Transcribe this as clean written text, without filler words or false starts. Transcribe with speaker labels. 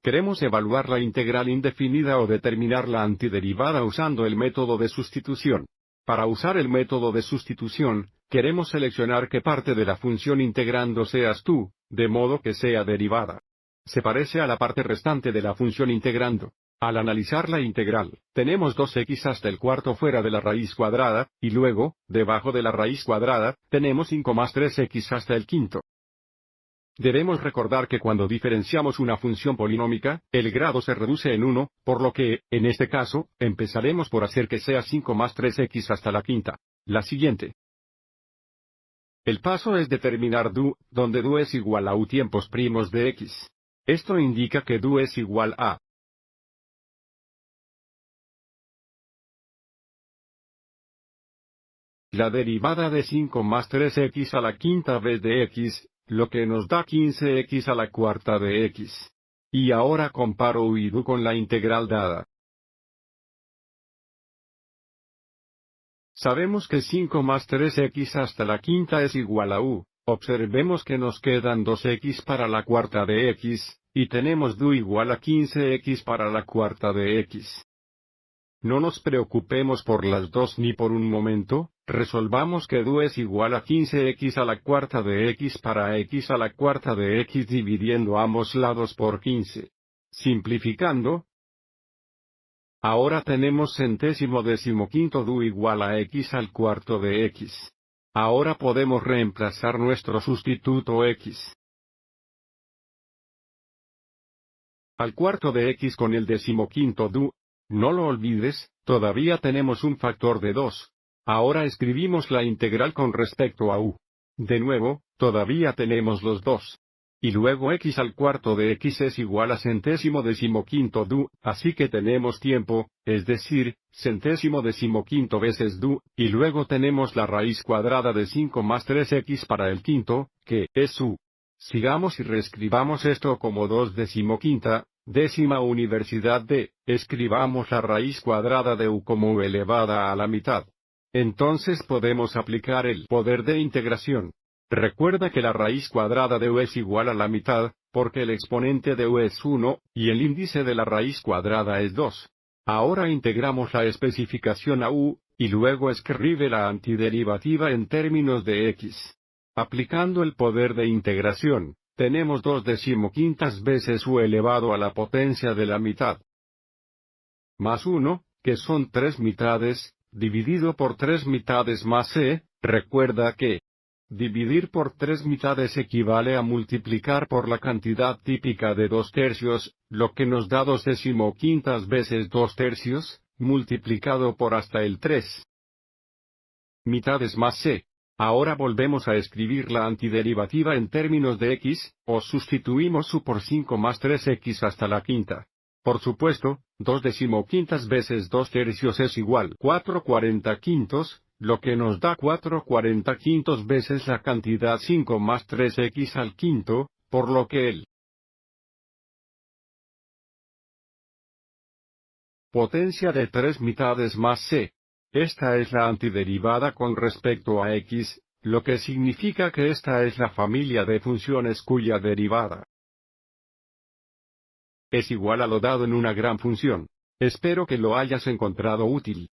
Speaker 1: Queremos evaluar la integral indefinida o determinar la antiderivada usando el método de sustitución. Para usar el método de sustitución, queremos seleccionar qué parte de la función integrando seas tú, de modo que sea derivada. Se parece a la parte restante de la función integrando. Al analizar la integral, tenemos 2x hasta el cuarto fuera de la raíz cuadrada, y luego, debajo de la raíz cuadrada, tenemos 5 más 3x hasta el quinto. Debemos recordar que cuando diferenciamos una función polinómica, el grado se reduce en 1, por lo que, en este caso, empezaremos por hacer que sea 5 más 3x hasta la quinta. La siguiente. El paso es determinar do, donde do es igual a u tiempos primos de x. Esto indica que do es igual a la derivada de 5 más 3x a la quinta vez de x, lo que nos da 15x a la cuarta de x. Y ahora comparo u y do con la integral dada. Sabemos que 5 más 3x hasta la quinta es igual a u. Observemos que nos quedan 2x para la cuarta de x, y tenemos do igual a 15x para la cuarta de x. No nos preocupemos por las dos ni por un momento, resolvamos que do es igual a 15x a la cuarta de x para x a la cuarta de x dividiendo ambos lados por 15. Simplificando, ahora tenemos centésimo decimoquinto do igual a x al cuarto de x. Ahora podemos reemplazar nuestro sustituto x al cuarto de x con el decimoquinto do. No lo olvides, todavía tenemos un factor de 2. Ahora escribimos la integral con respecto a u. De nuevo, todavía tenemos los 2. Y luego x al cuarto de x es igual a centésimo decimoquinto do, así que tenemos tiempo, es decir, centésimo decimoquinto veces do, y luego tenemos la raíz cuadrada de 5 más 3x para el quinto, que es u. Sigamos y reescribamos esto como 2 decimoquinta, décima universidad de, escribamos la raíz cuadrada de u como u elevada a la mitad. Entonces podemos aplicar el poder de integración. Recuerda que la raíz cuadrada de u es igual a la mitad, porque el exponente de u es 1, y el índice de la raíz cuadrada es 2. Ahora integramos la especificación a u, y luego escribe la antiderivativa en términos de x. Aplicando el poder de integración, tenemos 2 decimoquintas veces u elevado a la potencia de la mitad. Más 1, que son 3 mitades, dividido por 3 mitades más c, recuerda que dividir por 3 mitades equivale a multiplicar por la cantidad típica de 2 tercios, lo que nos da 2 decimoquintas veces 2 tercios, multiplicado por hasta el 3 mitades más c. Ahora volvemos a escribir la antiderivativa en términos de x, o sustituimos u por 5 más 3x hasta la quinta. Por supuesto, 2 decimoquintas veces 2 tercios es igual 4/45, lo que nos da 4/45 veces la cantidad 5 más 3x al quinto, por lo que el potencia de 3 mitades más c. Esta es la antiderivada con respecto a x, lo que significa que esta es la familia de funciones cuya derivada es igual a lo dado en una gran función. Espero que lo hayas encontrado útil.